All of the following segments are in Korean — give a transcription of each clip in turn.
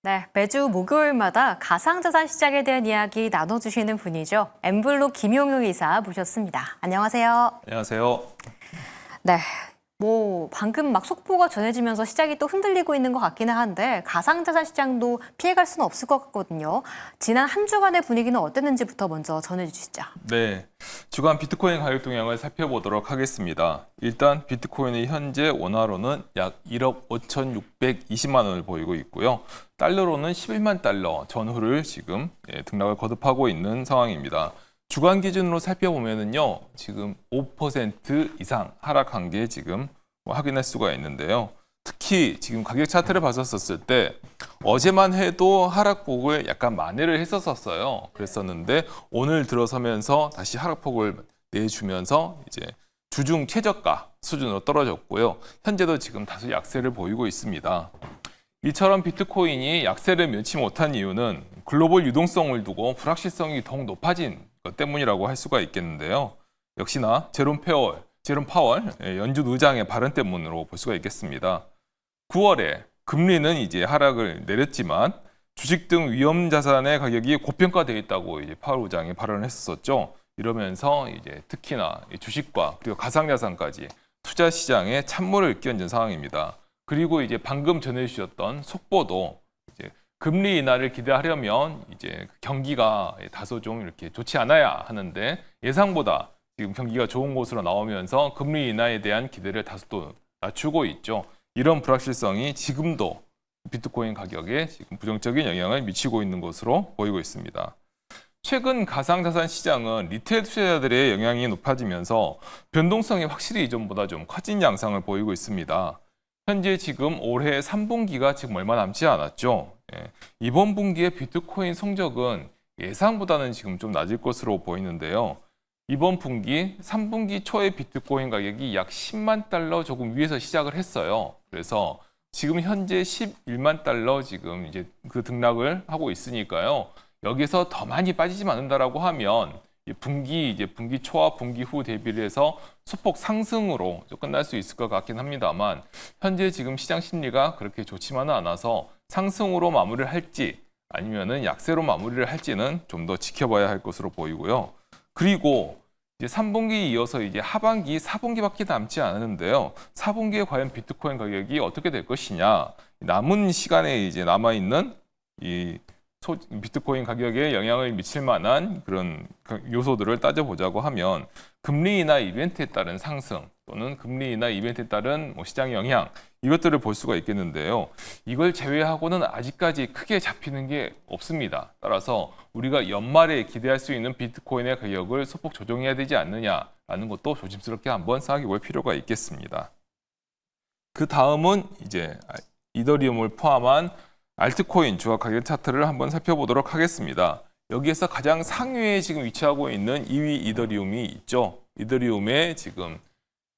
네, 매주 목요일마다 가상자산 시장에 대한 이야기 나눠주시는 분이죠. 엠블록 김용우 이사 모셨습니다. 안녕하세요. 안녕하세요. 네, 방금 막 속보가 전해지면서 시장이 또 흔들리고 있는 것 같기는 한데 가상자산 시장도 피해갈 수는 없을 것 같거든요. 지난 한 주간의 분위기는 어땠는지부터 먼저 전해주시죠. 네, 주간 비트코인 가격 동향을 살펴보도록 하겠습니다. 일단 비트코인이 현재 원화로는 약 1억 5,620만 원을 보이고 있고요. 달러로는 11만 달러 전후를 지금 등락을 거듭하고 있는 상황입니다. 주간 기준으로 살펴보면은요, 지금 5% 이상 하락한 게 지금 확인할 수가 있는데요. 특히 지금 가격 차트를 봤었을 때 어제만 해도 하락폭을 약간 만회를 했었어요. 그랬었는데 오늘 들어서면서 다시 하락폭을 내주면서 이제 주중 최저가 수준으로 떨어졌고요. 현재도 지금 다소 약세를 보이고 있습니다. 이처럼 비트코인이 약세를 면치 못한 이유는 글로벌 유동성을 두고 불확실성이 더욱 높아진 것 때문이라고 할 수가 있겠는데요. 역시나 제롬 파월 연준 의장의 발언 때문으로 볼 수가 있겠습니다. 9월에 금리는 이제 하락을 내렸지만 주식 등 위험 자산의 가격이 고평가되어 있다고 이제 파월 의장이 발언을 했었죠. 이러면서 이제 특히나 주식과 그리고 가상자산까지 투자 시장에 찬물을 끼얹은 상황입니다. 그리고 이제 방금 전해주셨던 속보도 이제 금리 인하를 기대하려면 이제 경기가 다소 좀 이렇게 좋지 않아야 하는데 예상보다 지금 경기가 좋은 곳으로 나오면서 금리 인하에 대한 기대를 다소 또 낮추고 있죠. 이런 불확실성이 지금도 비트코인 가격에 지금 부정적인 영향을 미치고 있는 것으로 보이고 있습니다. 최근 가상자산 시장은 리테일 투자자들의 영향이 높아지면서 변동성이 확실히 이전보다 좀 커진 양상을 보이고 있습니다. 현재 지금 올해 3분기가 지금 얼마 남지 않았죠. 이번 분기의 비트코인 성적은 예상보다는 지금 좀 낮을 것으로 보이는데요. 이번 분기 3분기 초에 비트코인 가격이 약 10만 달러 조금 위에서 시작을 했어요. 그래서 지금 현재 11만 달러 지금 이제 그 등락을 하고 있으니까요. 여기서 더 많이 빠지지 않는다라고 하면 분기 초와 분기 후 대비를 해서 소폭 상승으로 끝날 수 있을 것 같긴 합니다만 현재 지금 시장 심리가 그렇게 좋지만은 않아서 상승으로 마무리를 할지 아니면은 약세로 마무리를 할지는 좀 더 지켜봐야 할 것으로 보이고요. 그리고 이제 3분기 이어서 이제 하반기, 4분기밖에 남지 않았는데요. 4분기에 과연 비트코인 가격이 어떻게 될 것이냐? 남은 시간에 이제 남아 있는 이 비트코인 가격에 영향을 미칠 만한 그런 요소들을 따져보자고 하면 금리 인하 이벤트에 따른 상승 또는 금리 인하 이벤트에 따른 시장 영향 이것들을 볼 수가 있겠는데요. 이걸 제외하고는 아직까지 크게 잡히는 게 없습니다. 따라서 우리가 연말에 기대할 수 있는 비트코인의 가격을 소폭 조정해야 되지 않느냐라는 것도 조심스럽게 한번 생각해 볼 필요가 있겠습니다. 그 다음은 이제 이더리움을 포함한 알트코인 주가 가격 차트를 한번 살펴보도록 하겠습니다. 여기에서 가장 상위에 지금 위치하고 있는 2위 이더리움이 있죠. 이더리움의 지금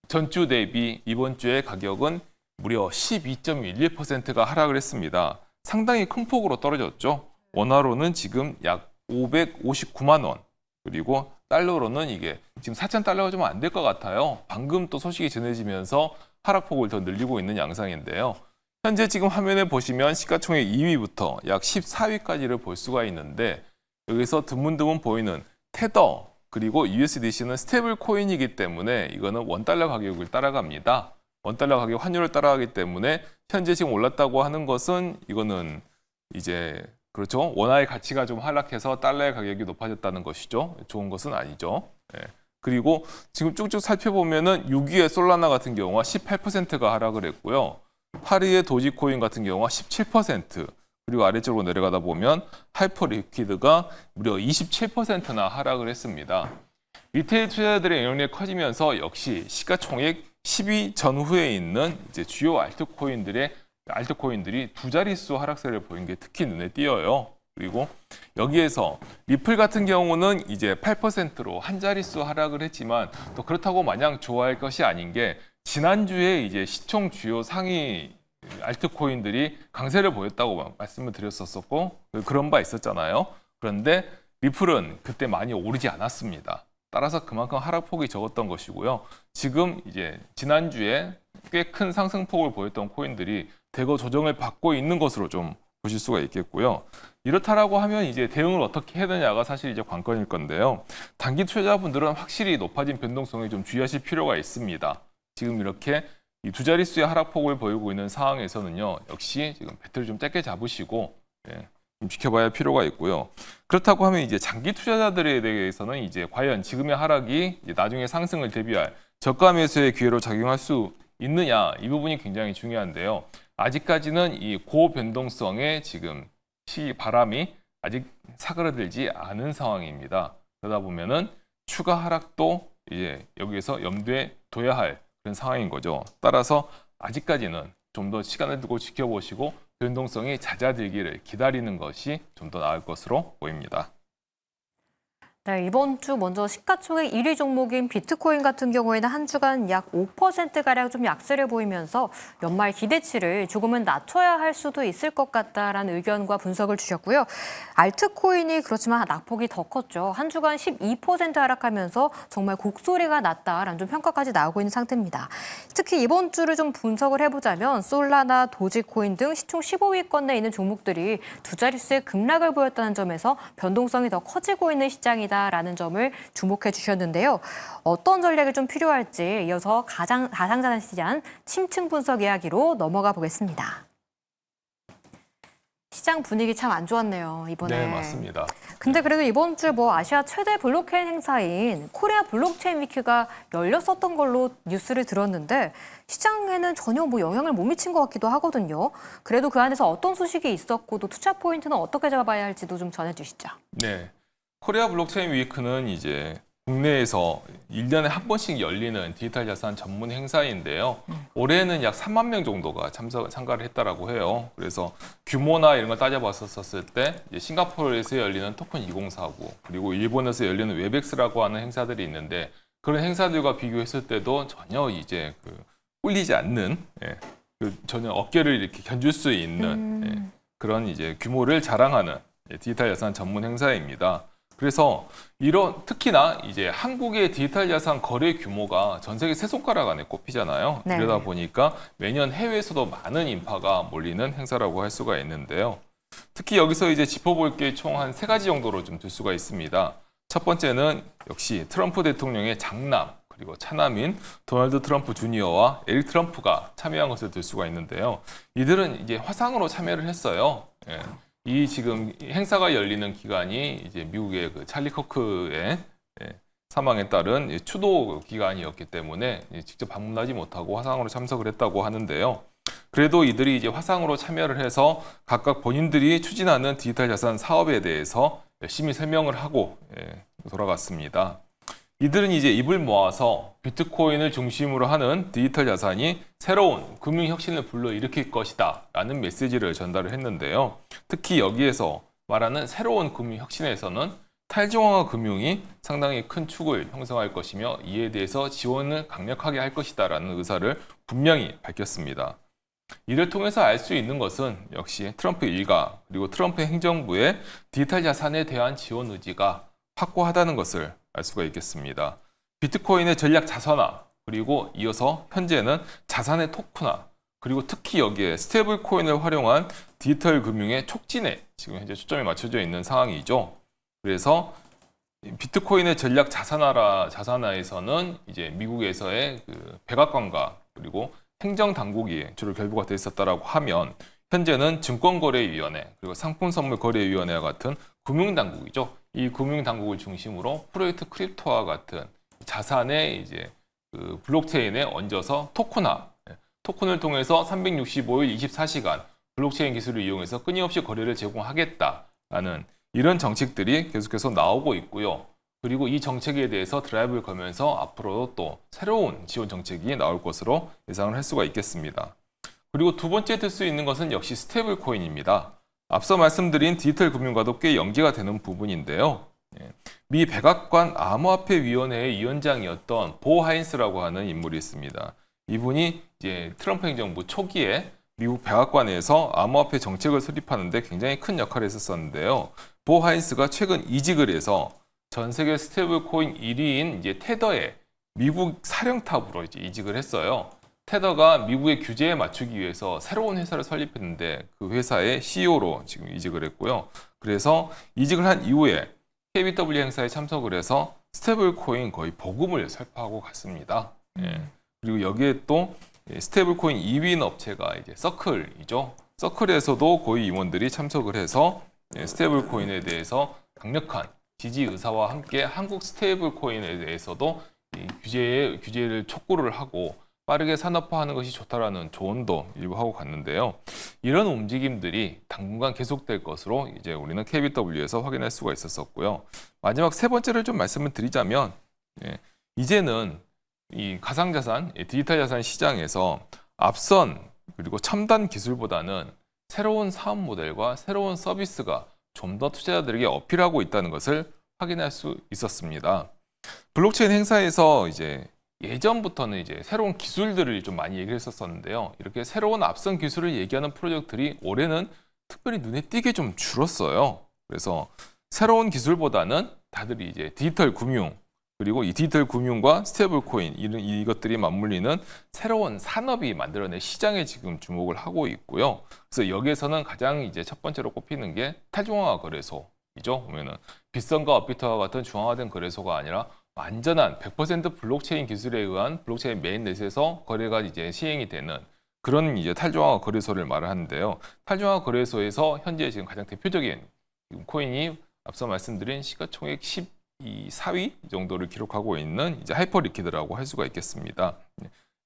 전주 대비 이번 주의 가격은 무려 12.11%가 하락을 했습니다. 상당히 큰 폭으로 떨어졌죠. 원화로는 지금 약 559만 원, 그리고 달러로는 이게 지금 4,000달러가 좀 안 될 것 같아요. 방금 또 소식이 전해지면서 하락폭을 더 늘리고 있는 양상인데요. 현재 지금 화면에 보시면 시가총액 2위부터 약 14위까지를 볼 수가 있는데 여기서 드문드문 보이는 테더 그리고 USDC는 스테이블 코인이기 때문에 이거는 원달러 가격을 따라갑니다. 원달러 가격 환율을 따라가기 때문에 현재 지금 올랐다고 하는 것은 이거는 이제 그렇죠. 원화의 가치가 좀 하락해서 달러의 가격이 높아졌다는 것이죠. 좋은 것은 아니죠. 그리고 지금 쭉쭉 살펴보면은 6위의 솔라나 같은 경우가 18%가 하락을 했고요. 8위의 도지코인 같은 경우가 17%, 그리고 아래쪽으로 내려가다 보면 하이퍼리퀴드가 무려 27%나 하락을 했습니다. 리테일 투자자들의 영향력이 커지면서 역시 시가총액 10위 전후에 있는 이제 주요 알트코인들이 두 자릿수 하락세를 보인 게 특히 눈에 띄어요. 그리고 여기에서 리플 같은 경우는 이제 8%로 한 자릿수 하락을 했지만 또 그렇다고 마냥 좋아할 것이 아닌 게 지난주에 이제 시총 주요 상위 알트코인들이 강세를 보였다고 말씀을 드렸었고 그런 바 있었잖아요. 그런데 리플은 그때 많이 오르지 않았습니다. 따라서 그만큼 하락폭이 적었던 것이고요. 지금 이제 지난주에 꽤 큰 상승폭을 보였던 코인들이 대거 조정을 받고 있는 것으로 좀 보실 수가 있겠고요. 이렇다라고 하면 이제 대응을 어떻게 해야 되냐가 사실 이제 관건일 건데요. 단기 투자자분들은 확실히 높아진 변동성에 좀 주의하실 필요가 있습니다. 지금 이렇게 이 두 자릿수의 하락폭을 보이고 있는 상황에서는요, 역시 지금 배터리 좀 짧게 잡으시고 좀 지켜봐야 할 필요가 있고요. 그렇다고 하면 이제 장기 투자자들에 대해서는 이제 과연 지금의 하락이 이제 나중에 상승을 대비할 저가 매수의 기회로 작용할 수 있느냐, 이 부분이 굉장히 중요한데요. 아직까지는 이 고변동성의 지금 바람이 아직 사그라들지 않은 상황입니다. 그러다 보면은 추가 하락도 이제 여기에서 염두에 둬야 할 그런 상황인 거죠. 따라서 아직까지는 좀 더 시간을 두고 지켜보시고 변동성이 잦아들기를 기다리는 것이 좀 더 나을 것으로 보입니다. 네, 이번 주 먼저 시가총액 1위 종목인 비트코인 같은 경우에는 한 주간 약 5%가량 좀 약세를 보이면서 연말 기대치를 조금은 낮춰야 할 수도 있을 것 같다라는 의견과 분석을 주셨고요. 알트코인이 그렇지만 낙폭이 더 컸죠. 한 주간 12% 하락하면서 정말 곡소리가 났다라는 좀 평가까지 나오고 있는 상태입니다. 특히 이번 주를 좀 분석을 해보자면 솔라나 도지코인 등 시총 15위권 내에 있는 종목들이 두 자릿수의 급락을 보였다는 점에서 변동성이 더 커지고 있는 시장이다. 라는 점을 주목해 주셨는데요. 어떤 전략이 좀 필요할지 이어서 가상자산 시장 심층 분석 이야기로 넘어가 보겠습니다. 시장 분위기 참 안 좋았네요, 이번에. 네, 맞습니다. 근데 그래도 이번 주 아시아 최대 블록체인 행사인 코리아 블록체인 위크가 열렸었던 걸로 뉴스를 들었는데 시장에는 전혀 영향을 못 미친 것 같기도 하거든요. 그래도 그 안에서 어떤 소식이 있었고 또 투자 포인트는 어떻게 잡아야 할지도 좀 전해주시죠. 네. 코리아 블록체인 위크는 이제 국내에서 1년에 한 번씩 열리는 디지털 자산 전문 행사인데요. 올해는 약 3만 명 정도가 참가를 했다라고 해요. 그래서 규모나 이런 걸 따져봤었을 때 이제 싱가포르에서 열리는 토큰 2049 그리고 일본에서 열리는 웹엑스라고 하는 행사들이 있는데 그런 행사들과 비교했을 때도 전혀 이제 꿀리지 않는 전혀 어깨를 이렇게 견줄 수 있는 그런 이제 규모를 자랑하는 디지털 자산 전문 행사입니다. 그래서 특히나 이제 한국의 디지털 자산 거래 규모가 전 세계 세 손가락 안에 꼽히잖아요. 네. 그러다 보니까 매년 해외에서도 많은 인파가 몰리는 행사라고 할 수가 있는데요. 특히 여기서 이제 짚어볼 게 총 한 3가지 정도로 좀 들 수가 있습니다. 첫 번째는 역시 트럼프 대통령의 장남 그리고 차남인 도널드 트럼프 주니어와 에릭 트럼프가 참여한 것을 들 수가 있는데요. 이들은 이제 화상으로 참여를 했어요. 이 지금 행사가 열리는 기간이 이제 미국의 찰리 커크의 사망에 따른 추도 기간이었기 때문에 직접 방문하지 못하고 화상으로 참석을 했다고 하는데요. 그래도 이들이 이제 화상으로 참여를 해서 각각 본인들이 추진하는 디지털 자산 사업에 대해서 열심히 설명을 하고 돌아갔습니다. 이들은 이제 입을 모아서 비트코인을 중심으로 하는 디지털 자산이 새로운 금융 혁신을 불러일으킬 것이다 라는 메시지를 전달을 했는데요. 특히 여기에서 말하는 새로운 금융 혁신에서는 탈중앙화 금융이 상당히 큰 축을 형성할 것이며 이에 대해서 지원을 강력하게 할 것이다 라는 의사를 분명히 밝혔습니다. 이를 통해서 알 수 있는 것은 역시 트럼프 일가 그리고 트럼프 행정부의 디지털 자산에 대한 지원 의지가 확고하다는 것을 알 수가 있겠습니다. 비트코인의 전략 자산화, 그리고 이어서 현재는 자산의 토큰화, 그리고 특히 여기에 스테이블 코인을 활용한 디지털 금융의 촉진에 지금 현재 초점이 맞춰져 있는 상황이죠. 그래서 비트코인의 전략 자산화에서는 이제 미국에서의 백악관과 그리고 행정 당국이 주로 결부가 돼 있었다라고 하면 현재는 증권거래위원회 그리고 상품선물거래위원회와 같은 금융당국이죠. 이 금융당국을 중심으로 프로젝트 크립토와 같은 자산의 이제 블록체인에 얹어서 토큰을 통해서 365일 24시간 블록체인 기술을 이용해서 끊임없이 거래를 제공하겠다라는 이런 정책들이 계속해서 나오고 있고요. 그리고 이 정책에 대해서 드라이브를 걸면서 앞으로도 또 새로운 지원 정책이 나올 것으로 예상을 할 수가 있겠습니다. 그리고 두 번째 들 수 있는 것은 역시 스테이블 코인입니다. 앞서 말씀드린 디지털 금융과도 꽤 연계가 되는 부분인데요. 미 백악관 암호화폐위원회의 위원장이었던 보 하인스라고 하는 인물이 있습니다. 이분이 이제 트럼프 행정부 초기에 미국 백악관에서 암호화폐 정책을 수립하는데 굉장히 큰 역할을 했었는데요. 보 하인스가 최근 이직을 해서 전 세계 스테이블 코인 1위인 이제 테더의 미국 사령탑으로 이제 이직을 했어요. 테더가 미국의 규제에 맞추기 위해서 새로운 회사를 설립했는데 그 회사의 CEO로 지금 이직을 했고요. 그래서 이직을 한 이후에 KBW 행사에 참석을 해서 스테이블 코인 거의 복음을 설파하고 갔습니다. 예. 그리고 여기에 또 스테이블 코인 2위인 업체가 이제 서클이죠. 서클에서도 고위 임원들이 참석을 해서 스테이블 코인에 대해서 강력한 지지 의사와 함께 한국 스테이블 코인에 대해서도 이 규제를 촉구를 하고 빠르게 산업화하는 것이 좋다라는 조언도 일부 하고 갔는데요. 이런 움직임들이 당분간 계속될 것으로 이제 우리는 KBW에서 확인할 수가 있었었고요. 마지막 세 번째를 좀 말씀을 드리자면 이제는 이 가상자산, 디지털 자산 시장에서 앞선 그리고 첨단 기술보다는 새로운 사업 모델과 새로운 서비스가 좀 더 투자자들에게 어필하고 있다는 것을 확인할 수 있었습니다. 블록체인 행사에서 이제 예전부터는 이제 새로운 기술들을 좀 많이 얘기했었는데요. 이렇게 새로운 앞선 기술을 얘기하는 프로젝트들이 올해는 특별히 눈에 띄게 좀 줄었어요. 그래서 새로운 기술보다는 다들 이제 디지털 금융, 그리고 이 디지털 금융과 스테이블 코인 이것들이 맞물리는 새로운 산업이 만들어낸 시장에 지금 주목을 하고 있고요. 그래서 여기에서는 가장 이제 첫 번째로 꼽히는 게 탈중앙화 거래소이죠. 보면은 빗선과 업비트와 같은 중앙화된 거래소가 아니라 완전한 100% 블록체인 기술에 의한 블록체인 메인넷에서 거래가 이제 시행이 되는 그런 이제 탈중앙화 거래소를 말을 하는데요. 탈중앙화 거래소에서 현재 지금 가장 대표적인 코인이 앞서 말씀드린 시가총액 4위 정도를 기록하고 있는 이제 하이퍼리퀴드라고 할 수가 있겠습니다.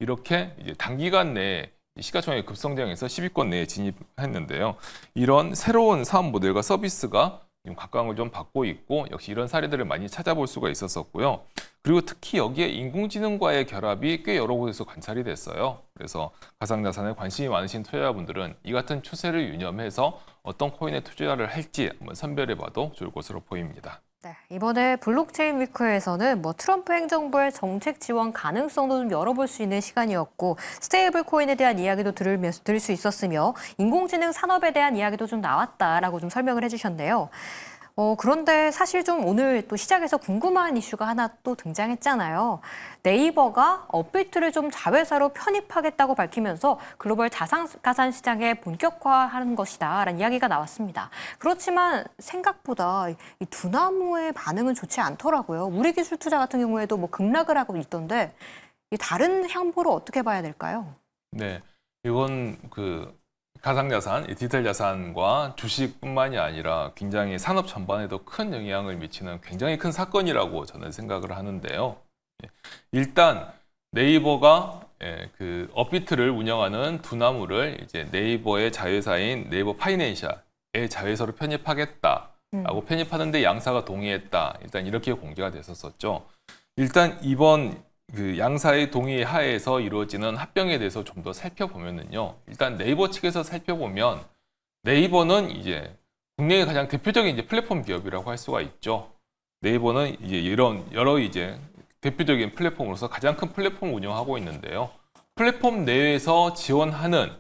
이렇게 이제 단기간 내에 시가총액 급성장해서 10위권 내에 진입했는데요. 이런 새로운 사업 모델과 서비스가 각광을 좀 받고 있고 역시 이런 사례들을 많이 찾아볼 수가 있었었고요. 그리고 특히 여기에 인공지능과의 결합이 꽤 여러 곳에서 관찰이 됐어요. 그래서 가상자산에 관심이 많으신 투자자분들은 이 같은 추세를 유념해서 어떤 코인에 투자를 할지 한번 선별해봐도 좋을 것으로 보입니다. 네, 이번에 블록체인 위크에서는 트럼프 행정부의 정책 지원 가능성도 좀 열어볼 수 있는 시간이었고 스테이블 코인에 대한 이야기도 들을 수 있었으며 인공지능 산업에 대한 이야기도 좀 나왔다라고 좀 설명을 해주셨네요. 그런데 사실 좀 오늘 또 시작에서 궁금한 이슈가 하나 또 등장했잖아요. 네이버가 업비트를 좀 자회사로 편입하겠다고 밝히면서 글로벌 자산 시장에 본격화하는 것이다라는 이야기가 나왔습니다. 그렇지만 생각보다 이 두나무의 반응은 좋지 않더라고요. 우리 기술 투자 같은 경우에도 급락을 하고 있던데 다른 향보로 어떻게 봐야 될까요? 네, 이건 가상자산, 디지털 자산과 주식뿐만이 아니라 굉장히 산업 전반에도 큰 영향을 미치는 굉장히 큰 사건이라고 저는 생각을 하는데요. 일단 네이버가 업비트를 운영하는 두나무를 이제 네이버의 자회사인 네이버 파이낸셜의 자회사로 편입하겠다라고 편입하는데 양사가 동의했다. 일단 이렇게 공개가 됐었죠. 일단 이번 양사의 동의 하에서 이루어지는 합병에 대해서 좀 더 살펴보면은요. 일단 네이버 측에서 살펴보면 네이버는 이제 국내의 가장 대표적인 이제 플랫폼 기업이라고 할 수가 있죠. 네이버는 이제 이런 여러 이제 대표적인 플랫폼으로서 가장 큰 플랫폼을 운영하고 있는데요. 플랫폼 내에서 지원하는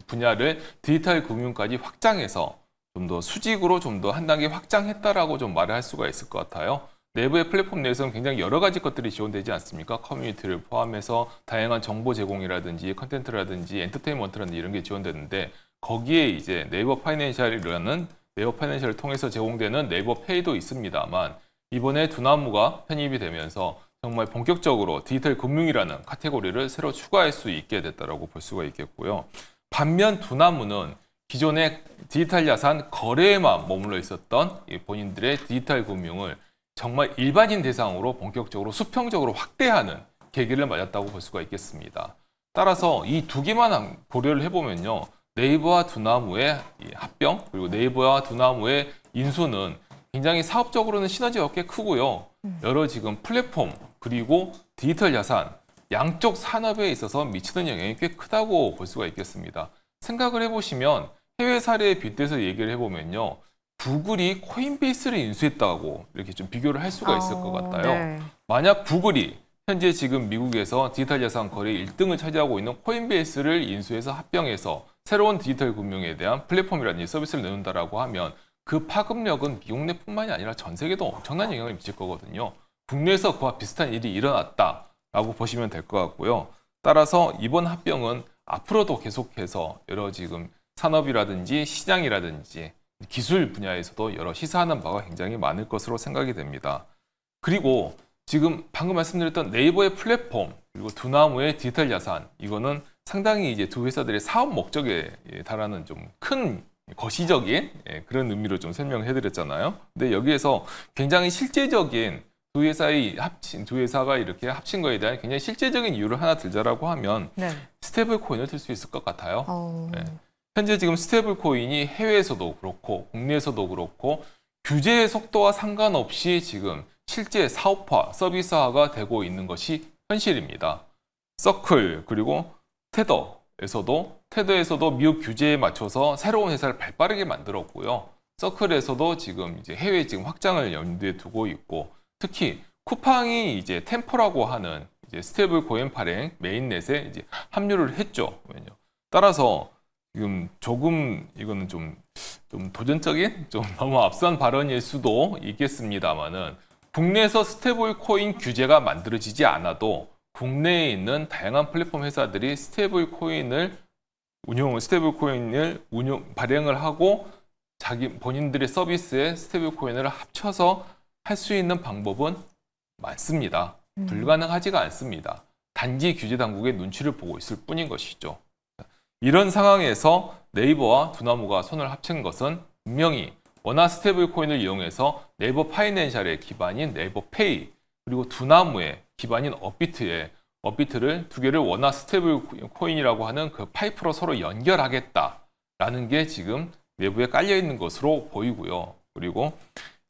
분야를 디지털 금융까지 확장해서 좀 더 수직으로 좀 더 한 단계 확장했다라고 좀 말을 할 수가 있을 것 같아요. 내부의 플랫폼 내에서는 굉장히 여러 가지 것들이 지원되지 않습니까? 커뮤니티를 포함해서 다양한 정보 제공이라든지 컨텐츠라든지 엔터테인먼트라든지 이런 게 지원되는데 거기에 이제 네이버 파이낸셜이라는 네이버 파이낸셜을 통해서 제공되는 네이버 페이도 있습니다만 이번에 두나무가 편입이 되면서 정말 본격적으로 디지털 금융이라는 카테고리를 새로 추가할 수 있게 됐다라고 볼 수가 있겠고요. 반면 두나무는 기존의 디지털 자산 거래에만 머물러 있었던 본인들의 디지털 금융을 정말 일반인 대상으로 본격적으로 수평적으로 확대하는 계기를 맞았다고 볼 수가 있겠습니다. 따라서 이 두 개만 고려를 해보면요. 네이버와 두나무의 합병 그리고 네이버와 두나무의 인수는 굉장히 사업적으로는 시너지가 꽤 크고요. 여러 지금 플랫폼 그리고 디지털 자산 양쪽 산업에 있어서 미치는 영향이 꽤 크다고 볼 수가 있겠습니다. 생각을 해보시면 해외 사례에 빗대서 얘기를 해보면요. 구글이 코인베이스를 인수했다고 이렇게 좀 비교를 할 수가 있을 것 같아요. 네. 만약 구글이 현재 지금 미국에서 디지털 자산 거래 1등을 차지하고 있는 코인베이스를 인수해서 합병해서 새로운 디지털 금융에 대한 플랫폼이라든지 서비스를 내놓는다라고 하면 그 파급력은 미국 내뿐만이 아니라 전 세계도 엄청난 영향을 미칠 거거든요. 국내에서 그와 비슷한 일이 일어났다라고 보시면 될 것 같고요. 따라서 이번 합병은 앞으로도 계속해서 여러 지금 산업이라든지 시장이라든지 기술 분야에서도 여러 시사하는 바가 굉장히 많을 것으로 생각이 됩니다. 그리고 지금 방금 말씀드렸던 네이버의 플랫폼 그리고 두나무의 디지털 자산 이거는 상당히 이제 두 회사들의 사업 목적에 달하는 좀 큰 거시적인 그런 의미로 좀 설명을 해드렸잖아요. 근데 여기에서 굉장히 실제적인 두 회사가 이렇게 합친 거에 대한 굉장히 실제적인 이유를 하나 들자라고 하면 네. 스테이블 코인을 들 수 있을 것 같아요. 어... 네. 현재 지금 스테이블 코인이 해외에서도 그렇고 국내에서도 그렇고 규제의 속도와 상관없이 지금 실제 사업화, 서비스화가 되고 있는 것이 현실입니다. 서클 그리고 테더에서도 미국 규제에 맞춰서 새로운 회사를 발빠르게 만들었고요. 서클에서도 지금 이제 해외 지금 확장을 염두에 두고 있고 특히 쿠팡이 이제 템포라고 하는 이제 스테이블 코인 발행 메인넷에 이제 합류를 했죠. 따라서 지금 조금 이거는 좀 도전적인 좀 너무 앞선 발언일 수도 있겠습니다만은 국내에서 스테이블 코인 규제가 만들어지지 않아도 국내에 있는 다양한 플랫폼 회사들이 스테이블 코인을 발행을 하고 본인들의 서비스에 스테이블 코인을 합쳐서 할 수 있는 방법은 많습니다. 불가능하지가 않습니다. 단지 규제 당국의 눈치를 보고 있을 뿐인 것이죠. 이런 상황에서 네이버와 두나무가 손을 합친 것은 분명히 원화 스테이블 코인을 이용해서 네이버 파이낸셜의 기반인 네이버 페이 그리고 두나무의 기반인 업비트를 두 개를 원화 스테이블 코인이라고 하는 그 파이프로 서로 연결하겠다라는 게 지금 외부에 깔려 있는 것으로 보이고요. 그리고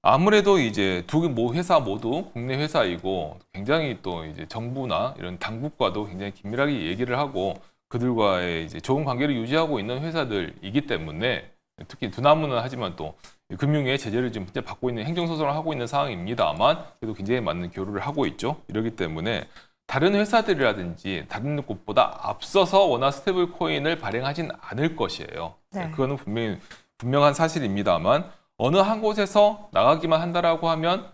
아무래도 이제 두 회사 모두 국내 회사이고 굉장히 또 이제 정부나 이런 당국과도 굉장히 긴밀하게 얘기를 하고 그들과의 이제 좋은 관계를 유지하고 있는 회사들이기 때문에 특히 두나무는 하지만 또 금융의 제재를 지금 받고 있는 행정소송을 하고 있는 상황입니다만 그래도 굉장히 많은 교류를 하고 있죠. 이러기 때문에 다른 회사들이라든지 다른 곳보다 앞서서 원화 스테이블 코인을 발행하진 않을 것이에요. 네. 그거는 분명한 사실입니다만 어느 한 곳에서 나가기만 한다라고 하면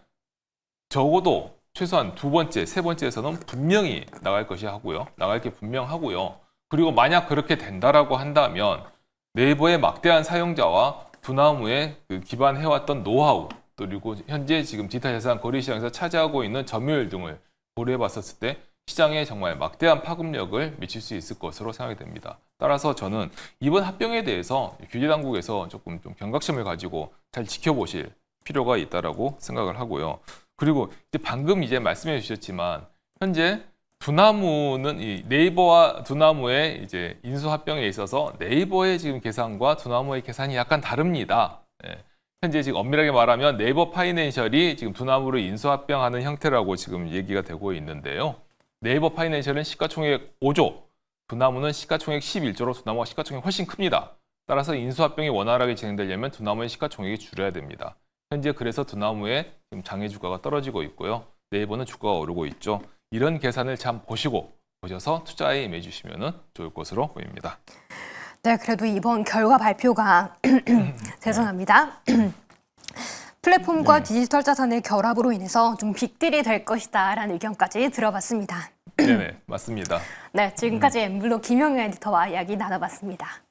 적어도 최소한 두 번째, 세 번째에서는 분명히 나갈 게 분명하고요. 그리고 만약 그렇게 된다라고 한다면 네이버의 막대한 사용자와 두나무의 그 기반해왔던 노하우 그리고 현재 지금 디지털 자산 거래 시장에서 차지하고 있는 점유율 등을 고려해 봤었을 때 시장에 정말 막대한 파급력을 미칠 수 있을 것으로 생각이 됩니다. 따라서 저는 이번 합병에 대해서 규제 당국에서 조금 좀 경각심을 가지고 잘 지켜보실 필요가 있다라고 생각을 하고요. 그리고 방금 말씀해 주셨지만 현재 두나무는 이 네이버와 두나무의 이제 인수 합병에 있어서 네이버의 지금 계산과 두나무의 계산이 약간 다릅니다. 현재 지금 엄밀하게 말하면 네이버 파이낸셜이 지금 두나무를 인수 합병하는 형태라고 지금 얘기가 되고 있는데요. 네이버 파이낸셜은 시가총액 5조, 두나무는 시가총액 11조로 두나무가 시가총액이 훨씬 큽니다. 따라서 인수 합병이 원활하게 진행되려면 두나무의 시가총액이 줄여야 됩니다. 현재 그래서 두나무의 지금 장외 주가가 떨어지고 있고요. 네이버는 주가가 오르고 있죠. 이런 계산을 참 보셔서 투자에 임해 주시면 좋을 것으로 보입니다. 네, 그래도 이번 결과 발표가 죄송합니다. 플랫폼과 디지털 자산의 결합으로 인해서 좀 빅딜이 될 것이다라는 의견까지 들어봤습니다. 네네, 맞습니다. 네, 지금까지 엠블로 김영현 에디터와 이야기 나눠봤습니다.